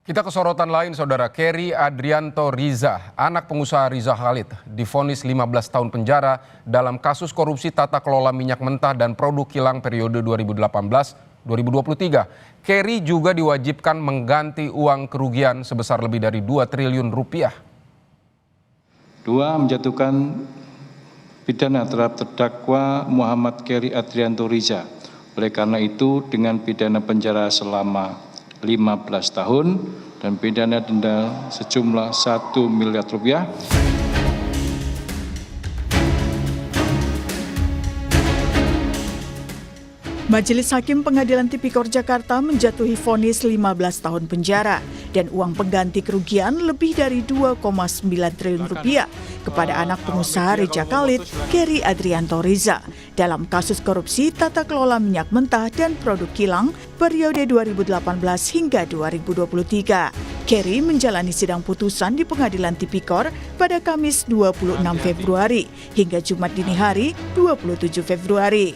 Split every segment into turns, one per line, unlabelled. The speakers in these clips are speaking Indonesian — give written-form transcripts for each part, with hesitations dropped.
Kita ke sorotan lain, Saudara. Kerry Adrianto Riza, anak pengusaha Riza Khalid, divonis 15 tahun penjara dalam kasus korupsi tata kelola minyak mentah dan produk kilang periode 2018-2023. Kerry juga diwajibkan mengganti uang kerugian sebesar lebih dari 2 triliun rupiah.
Menjatuhkan pidana terhadap terdakwa Muhammad Kerry Adrianto Riza. Oleh karena itu, dengan pidana penjara selama 15 tahun dan pidana denda sejumlah 1 miliar rupiah.
Majelis Hakim Pengadilan Tipikor Jakarta menjatuhi vonis 15 tahun penjara dan uang pengganti kerugian lebih dari 2,9 triliun rupiah kepada anak pengusaha Riza Khalid, Kerry Adrianto Riza, dalam kasus korupsi tata kelola minyak mentah dan produk kilang periode 2018 hingga 2023. Kerry menjalani sidang putusan di Pengadilan Tipikor pada Kamis 26 Februari hingga Jumat dini hari 27 Februari.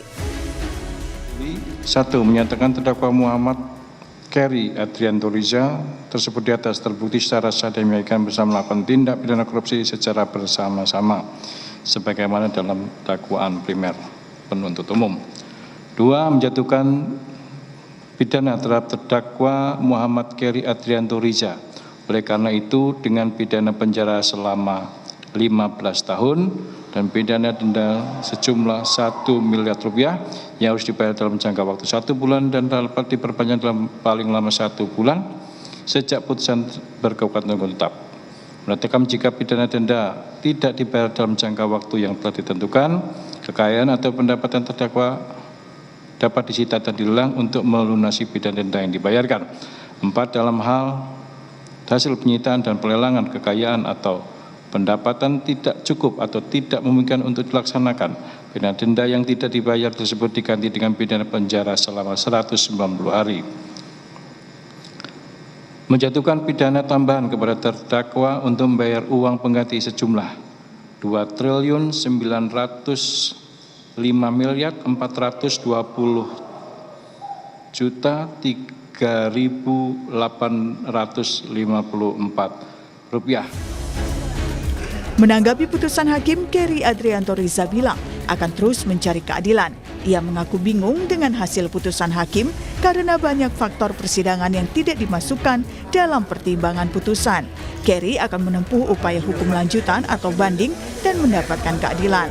1. Menyatakan terdakwa Muhammad Kerry Adrianto Riza tersebut di atas terbukti secara sah dan meyakinkan bersama melakukan tindak pidana korupsi secara bersama-sama sebagaimana dalam dakwaan primer penuntut umum. 2. Menjatuhkan pidana terhadap terdakwa Muhammad Kerry Adrianto Riza. Oleh karena itu, dengan pidana penjara selama 15 tahun dan pidana denda sejumlah 1 miliar rupiah yang harus dibayar dalam jangka waktu 1 bulan dan dapat diperpanjang dalam paling lama 1 bulan sejak putusan berkekuatan hukum tetap. Menetapkan jika pidana denda tidak dibayar dalam jangka waktu yang telah ditentukan, kekayaan atau pendapatan terdakwa dapat disita dan dilelang untuk melunasi pidana denda yang dibayarkan. 4. Dalam hal hasil penyitaan dan pelelangan kekayaan atau pendapatan tidak cukup atau tidak memungkinkan untuk dilaksanakan, pidana denda yang tidak dibayar tersebut diganti dengan pidana penjara selama 190 hari. Menjatuhkan pidana tambahan kepada terdakwa untuk membayar uang pengganti sejumlah 2.950.420.3.854 rupiah.
Menanggapi putusan hakim, Kerry Adrianto Riza bilang akan terus mencari keadilan. Ia mengaku bingung dengan hasil putusan hakim karena banyak faktor persidangan yang tidak dimasukkan dalam pertimbangan putusan. Kerry akan menempuh upaya hukum lanjutan atau banding dan mendapatkan keadilan.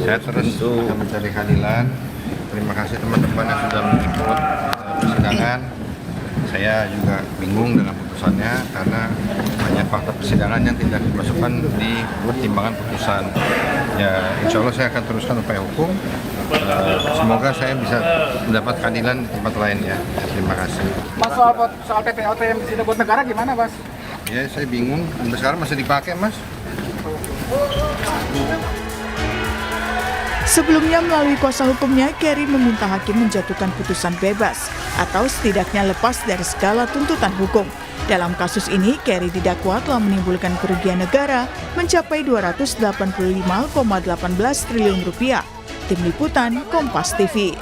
Saya terus akan mencari keadilan. Terima kasih teman-teman yang sudah mengikut persidangan. Saya juga bingung dengan putusannya karena banyak fakta persidangan yang tidak dimasukkan di pertimbangan putusan. Ya, insya Allah saya akan teruskan upaya hukum. Semoga saya bisa mendapat keadilan di tempat lain ya. Terima kasih.
Mas, soal PPOT yang disita buat negara gimana, Mas?
Ya, saya bingung. Sampai sekarang masih dipakai, Mas.
Sebelumnya melalui kuasa hukumnya, Kerry meminta hakim menjatuhkan putusan bebas atau setidaknya lepas dari segala tuntutan hukum. Dalam kasus ini, Kerry didakwa telah menimbulkan kerugian negara mencapai 285,18 triliun rupiah. Tim Liputan, Kompas TV.